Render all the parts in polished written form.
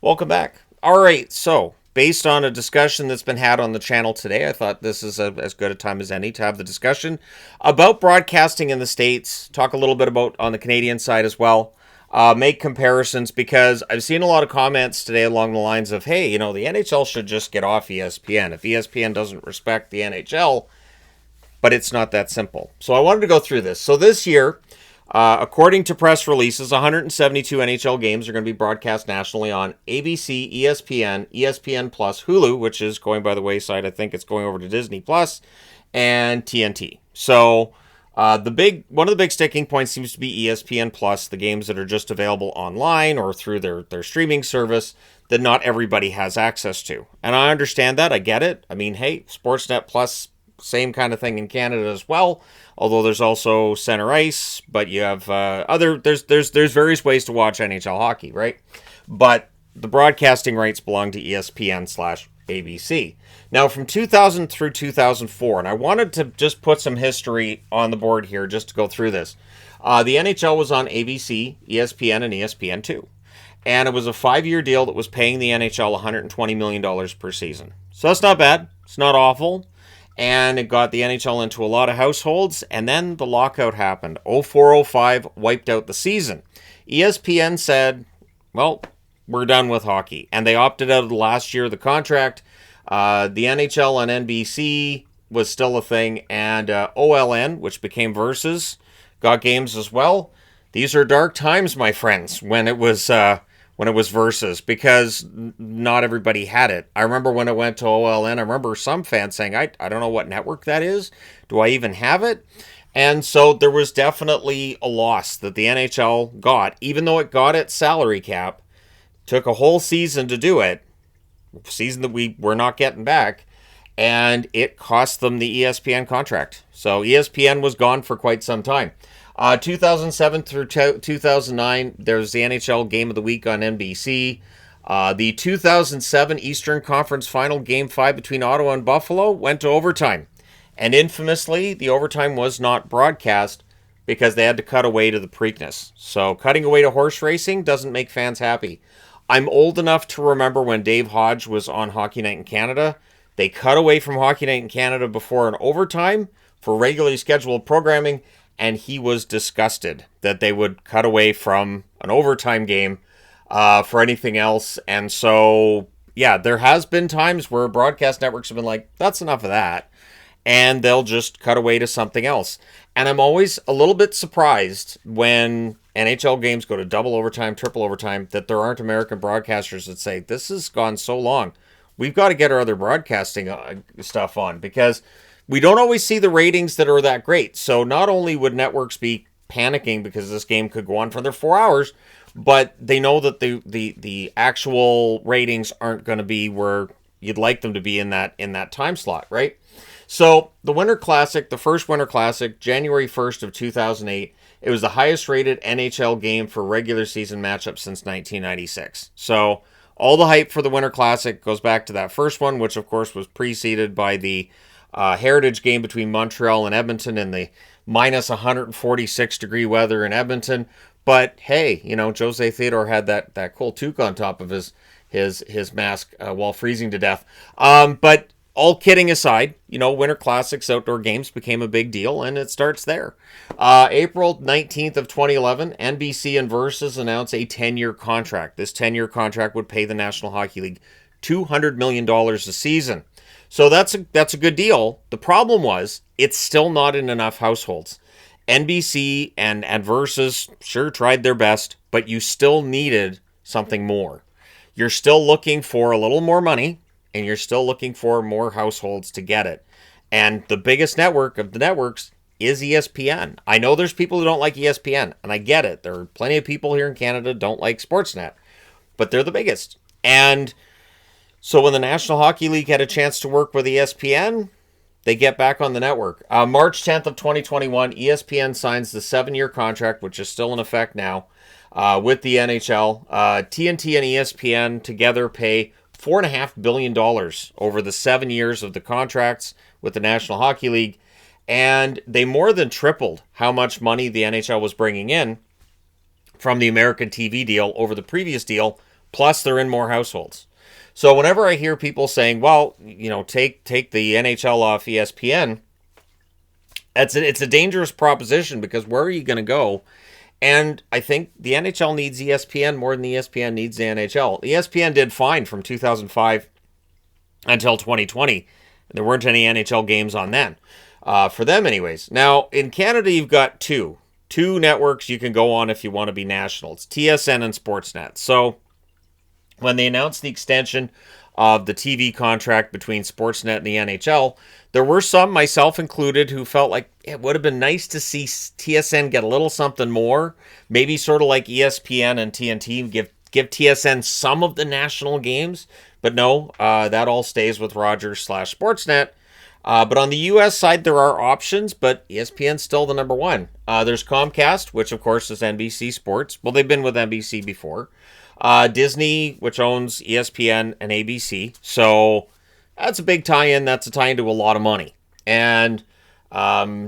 Welcome back. All right, so based on a discussion that's been had on the channel today, I thought this is as good a time as any to have the discussion about broadcasting in the States, talk a little bit about on the Canadian side as well, make comparisons because I've seen a lot of comments today along the lines of, hey, the NHL should just get off ESPN. If ESPN doesn't respect the NHL, but it's not that simple. So I wanted to go through this. So this year, according to press releases, 172 NHL games are going to be broadcast nationally on ABC, ESPN, ESPN Plus, Hulu, which is going by the wayside. I think it's going over to Disney Plus, and TNT. So one of the big sticking points seems to be ESPN Plus, the games that are just available online or through their streaming service that not everybody has access to. And I understand that. I get it. I mean, hey, Sportsnet Plus, same kind of thing in Canada as well. Although there's also center ice, but you have there's various ways to watch NHL hockey, right? But the broadcasting rights belong to ESPN/ABC. Now, from 2000 through 2004, and I wanted to just put some history on the board here just to go through this. The NHL was on ABC, ESPN, and ESPN2. And it was a 5-year deal that was paying the NHL $120 million per season. So that's not bad. It's not awful. And it got the NHL into a lot of households, and then the lockout happened. 04-05 wiped out the season. ESPN said, well, we're done with hockey. And they opted out of the last year of the contract. The NHL on NBC was still a thing, and OLN, which became Versus, got games as well. These are dark times, my friends, when it was Versus, because not everybody had it. I remember when it went to OLN, I remember some fans saying, I don't know what network that is. Do I even have it? And so there was definitely a loss that the NHL got, even though it got its salary cap. Took a whole season to do it, season that we were not getting back, and it cost them the ESPN contract. So ESPN was gone for quite some time. 2007 through 2009, there's the NHL Game of the Week on NBC. The 2007 Eastern Conference Final Game 5 between Ottawa and Buffalo went to overtime. And infamously, the overtime was not broadcast because they had to cut away to the Preakness. So cutting away to horse racing doesn't make fans happy. I'm old enough to remember when Dave Hodge was on Hockey Night in Canada. They cut away from Hockey Night in Canada before an overtime for regularly scheduled programming, and he was disgusted that they would cut away from an overtime game for anything else. And so, yeah, there has been times where broadcast networks have been like, that's enough of that, and they'll just cut away to something else. And I'm always a little bit surprised when NHL games go to double overtime, triple overtime, that there aren't American broadcasters that say, this has gone so long. We've got to get our other broadcasting stuff on, because we don't always see the ratings that are that great. So not only would networks be panicking because this game could go on for another 4 hours, but they know that the actual ratings aren't going to be where you'd like them to be in that time slot, right? So the Winter Classic, the first Winter Classic, January 1st of 2008, it was the highest rated NHL game for regular season matchup since 1996. So all the hype for the Winter Classic goes back to that first one, which of course was preceded by the Heritage game between Montreal and Edmonton in the minus 146 degree weather in Edmonton. But hey, Jose Theodore had that cool toque on top of his mask while freezing to death. But all kidding aside, Winter Classics outdoor games became a big deal, and it starts there. April 19th of 2011, NBC and Versus announced a 10-year contract. This 10-year contract would pay the National Hockey League $200 million a season. So that's a good deal. The problem was, it's still not in enough households. NBC and Versus sure tried their best, but you still needed something more. You're still looking for a little more money, and you're still looking for more households to get it. And the biggest network of the networks is ESPN. I know there's people who don't like ESPN, and I get it. There are plenty of people here in Canada who don't like Sportsnet, but they're the biggest. And so when the National Hockey League had a chance to work with ESPN, they get back on the network. March 10th of 2021, ESPN signs the 7-year contract, which is still in effect now, with the NHL. TNT and ESPN together pay $4.5 billion over the 7 years of the contracts with the National Hockey League, and they more than tripled how much money the NHL was bringing in from the American TV deal over the previous deal Plus, they're in more households. So whenever I hear people saying, well, take the NHL off ESPN, it's a dangerous proposition, because where are you going to go? And I think the NHL needs ESPN more than the ESPN needs the NHL. ESPN did fine from 2005 until 2020. There weren't any NHL games on then, for them anyways. Now, in Canada, you've got two networks you can go on if you want to be national. It's TSN and Sportsnet. So when they announced the extension of the TV contract between Sportsnet and the NHL, there were some, myself included, who felt like it would have been nice to see TSN get a little something more, maybe sort of like ESPN and TNT, give TSN some of the national games. But no, that all stays with Rogers/Sportsnet. But on the U.S. side, there are options, but ESPN's still the number one. There's Comcast, which of course is NBC Sports. Well, they've been with NBC before. Disney, which owns ESPN and ABC. So that's a big tie-in. That's a tie-in to a lot of money. And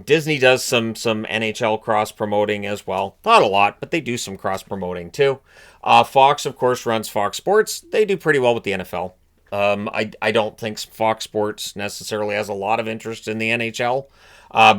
Disney does some NHL cross-promoting as well. Not a lot, but they do some cross-promoting too. Fox, of course, runs Fox Sports. They do pretty well with the NFL. I don't think Fox Sports necessarily has a lot of interest in the NHL.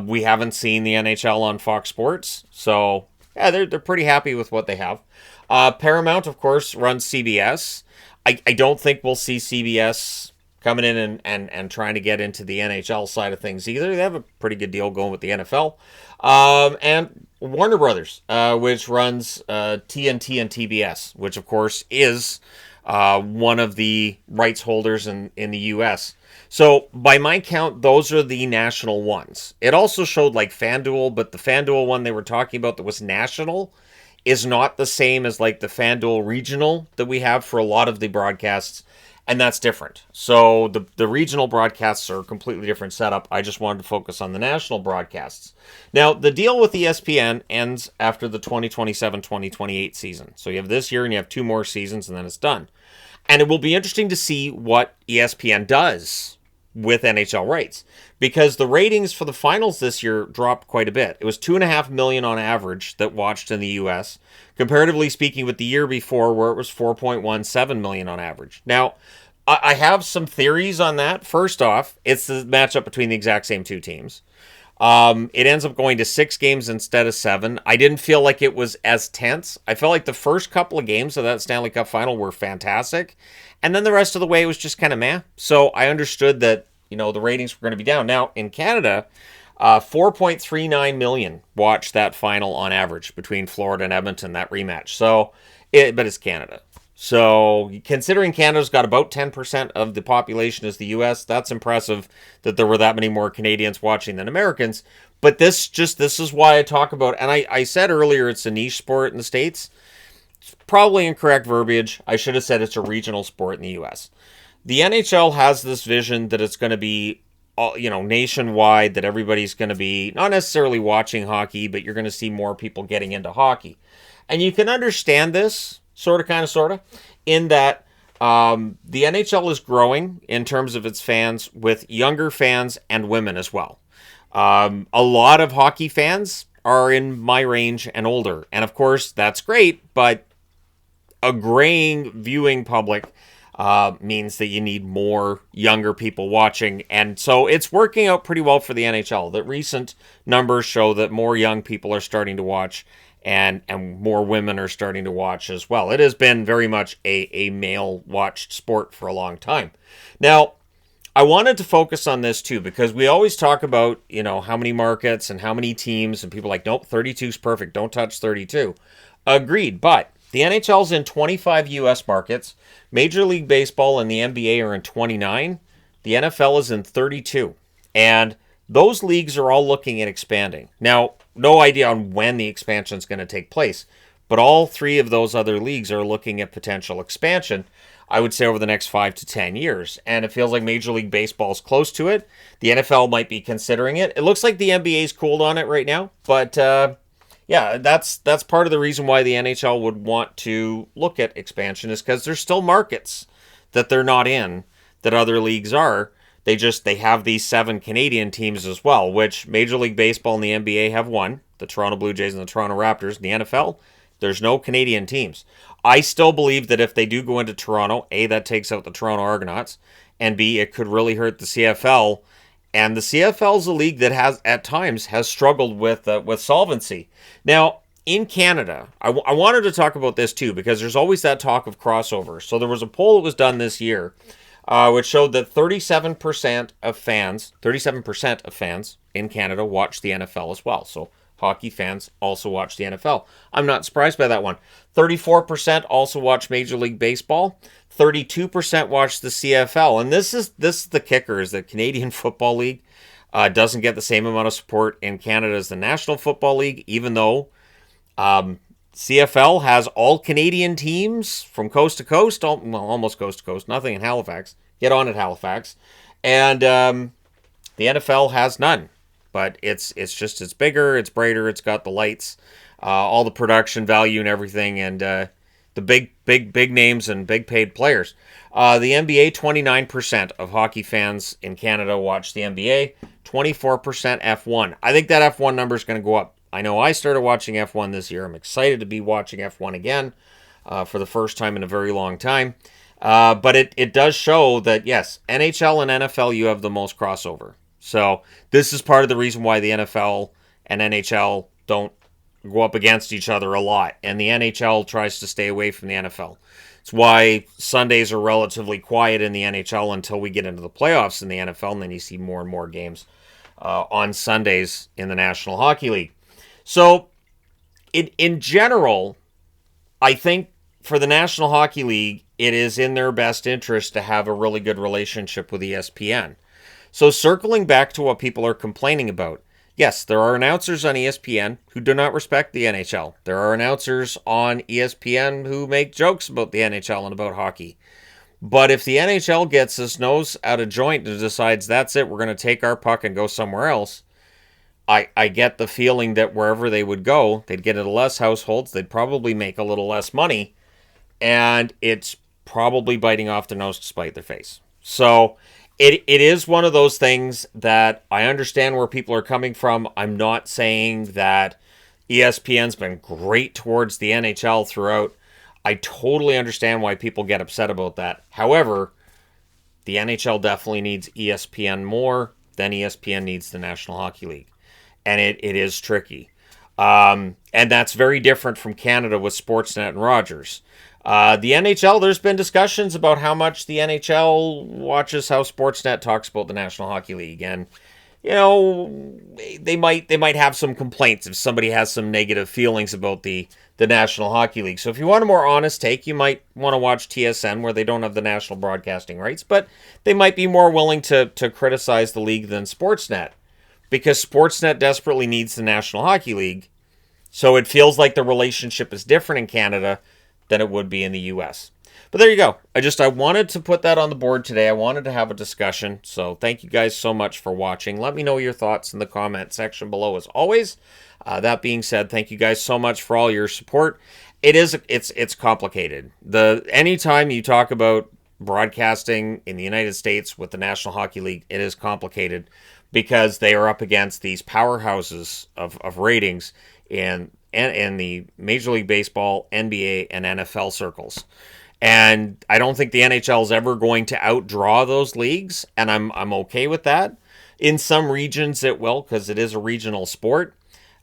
We haven't seen the NHL on Fox Sports. So, yeah, they're pretty happy with what they have. Paramount, of course, runs CBS. I don't think we'll see CBS coming in and trying to get into the NHL side of things either. They have a pretty good deal going with the NFL. And Warner Brothers, which runs TNT and TBS, which, of course, is one of the rights holders in the U.S. So, by my count, those are the national ones. It also showed like FanDuel, but the FanDuel one they were talking about that was national is not the same as like the FanDuel regional that we have for a lot of the broadcasts, and that's different. So the regional broadcasts are a completely different setup. I just wanted to focus on the national broadcasts. Now, the deal with ESPN ends after the 2027-2028 season. So you have this year and you have 2 more seasons, and then it's done. And it will be interesting to see what ESPN does with NHL rights, because the ratings for the finals this year dropped quite a bit. It was 2.5 million on average that watched in the US, comparatively speaking with the year before, where it was 4.17 million on average. Now, I have some theories on that. First off, it's the matchup between the exact same 2 teams. It ends up going to 6 games instead of 7. I didn't feel like it was as tense. I felt like the first couple of games of that Stanley Cup final were fantastic. And then the rest of the way, it was just kind of meh. So I understood that, the ratings were going to be down. Now, in Canada, 4.39 million watched that final on average between Florida and Edmonton, that rematch. But it's Canada. So considering Canada's got about 10% of the population as the U.S., that's impressive that there were that many more Canadians watching than Americans. But this is why I talk about, and I said earlier it's a niche sport in the States. It's probably incorrect verbiage. I should have said it's a regional sport in the U.S. The NHL has this vision that it's going to be, nationwide, that everybody's going to be not necessarily watching hockey, but you're going to see more people getting into hockey. And you can understand this, sort of, in that the NHL is growing in terms of its fans, with younger fans and women as well. A lot of hockey fans are in my range and older. And of course, that's great, but a graying viewing public means that you need more younger people watching. And so it's working out pretty well for the NHL. The recent numbers show that more young people are starting to watch, and more women are starting to watch as well. It has been very much a male-watched sport for a long time. Now, I wanted to focus on this too, because we always talk about, how many markets and how many teams, and people are like, nope, 32 is perfect, don't touch 32. Agreed, but the NHL's in 25 U.S. markets. Major League Baseball and the NBA are in 29. The NFL is in 32. And those leagues are all looking at expanding. Now, no idea on when the expansion is going to take place, but all 3 of those other leagues are looking at potential expansion, I would say, over the next 5 to 10 years. And it feels like Major League Baseball is close to it. The NFL might be considering it. It looks like the NBA's cooled on it right now, but yeah, that's part of the reason why the NHL would want to look at expansion, is because there's still markets that they're not in that other leagues are. They have these 7 Canadian teams as well, which Major League Baseball and the NBA have won, the Toronto Blue Jays and the Toronto Raptors. The NFL There's no Canadian teams. I still believe that if they do go into Toronto, A, that takes out the Toronto Argonauts, and B, it could really hurt the CFL. And the CFL is a league that has, at times, has struggled with solvency. Now, in Canada, I wanted to talk about this too, because there's always that talk of crossover. So there was a poll that was done this year, which showed that 37% of fans in Canada watch the NFL as well. So hockey fans also watch the NFL. I'm not surprised by that one. 34% also watch Major League Baseball. 32% watch the CFL. And this is the kicker, is that Canadian Football League doesn't get the same amount of support in Canada as the National Football League, even though CFL has all Canadian teams from coast to coast, almost coast to coast, nothing in Halifax. Get on at Halifax. And the NFL has none. But it's bigger, it's brighter, it's got the lights, all the production value and everything, and the big names and big paid players. The NBA, 29% of hockey fans in Canada watch the NBA, 24% F1. I think that F1 number is going to go up. I know I started watching F1 this year. I'm excited to be watching F1 again for the first time in a very long time. But it does show that, yes, NHL and NFL, you have the most crossover. So this is part of the reason why the NFL and NHL don't go up against each other a lot. And the NHL tries to stay away from the NFL. It's why Sundays are relatively quiet in the NHL until we get into the playoffs in the NFL. And then you see more and more games on Sundays in the National Hockey League. So in general, I think for the National Hockey League, it is in their best interest to have a really good relationship with ESPN. So circling back to what people are complaining about, yes, there are announcers on ESPN who do not respect the NHL. There are announcers on ESPN who make jokes about the NHL and about hockey. But if the NHL gets his nose out of joint and decides that's it, we're going to take our puck and go somewhere else, I get the feeling that wherever they would go, they'd get into less households, they'd probably make a little less money, and it's probably biting off their nose to spite their face. So It is one of those things that I understand where people are coming from. I'm not saying that ESPN's been great towards the NHL throughout. I totally understand why people get upset about that. However, the NHL definitely needs ESPN more than ESPN needs the National Hockey League. And it is tricky. And that's very different from Canada with Sportsnet and Rogers. The NHL, there's been discussions about how much the NHL watches how Sportsnet talks about the National Hockey League, and they might have some complaints if somebody has some negative feelings about the National Hockey League. So if you want a more honest take, you might want to watch TSN, where they don't have the national broadcasting rights, but they might be more willing to criticize the league than Sportsnet, because Sportsnet desperately needs the National Hockey League. So it feels like the relationship is different in Canada than it would be in the U.S. But there you go. I wanted to put that on the board today. I wanted to have a discussion. So thank you guys so much for watching. Let me know your thoughts in the comment section below as always. That being said, thank you guys so much for all your support. It's complicated. Anytime you talk about broadcasting in the United States with the National Hockey League, it is complicated because they are up against these powerhouses of ratings in the Major League Baseball, NBA, and NFL circles. And I don't think the NHL is ever going to outdraw those leagues, and I'm okay with that. In some regions it will, because it is a regional sport.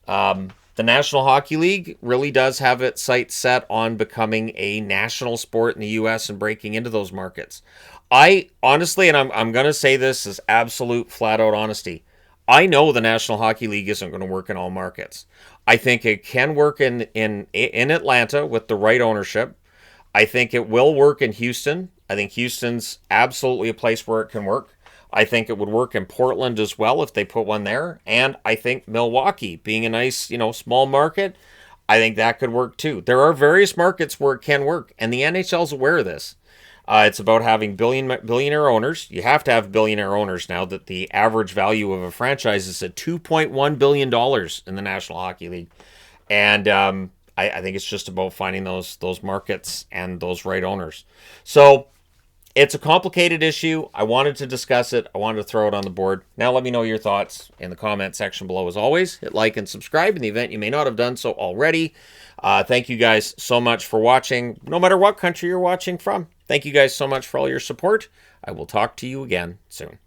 The National Hockey League really does have its sights set on becoming a national sport in the U.S. and breaking into those markets. I honestly, and I'm going to say this as absolute flat-out honesty, I know the National Hockey League isn't going to work in all markets. I think it can work in Atlanta with the right ownership. I think it will work in Houston. I think Houston's absolutely a place where it can work. I think it would work in Portland as well if they put one there. And I think Milwaukee, being a nice, small market, I think that could work too. There are various markets where it can work, and the NHL's aware of this. It's about having billionaire owners. You have to have billionaire owners now that the average value of a franchise is at $2.1 billion in the National Hockey League. And I think it's just about finding those markets and those right owners. So It's a complicated issue. I wanted to discuss it. I wanted to throw it on the board. Now let me know your thoughts in the comment section below. As always, hit like and subscribe in the event you may not have done so already. Thank you guys so much for watching, no matter what country you're watching from. Thank you guys so much for all your support. I will talk to you again soon.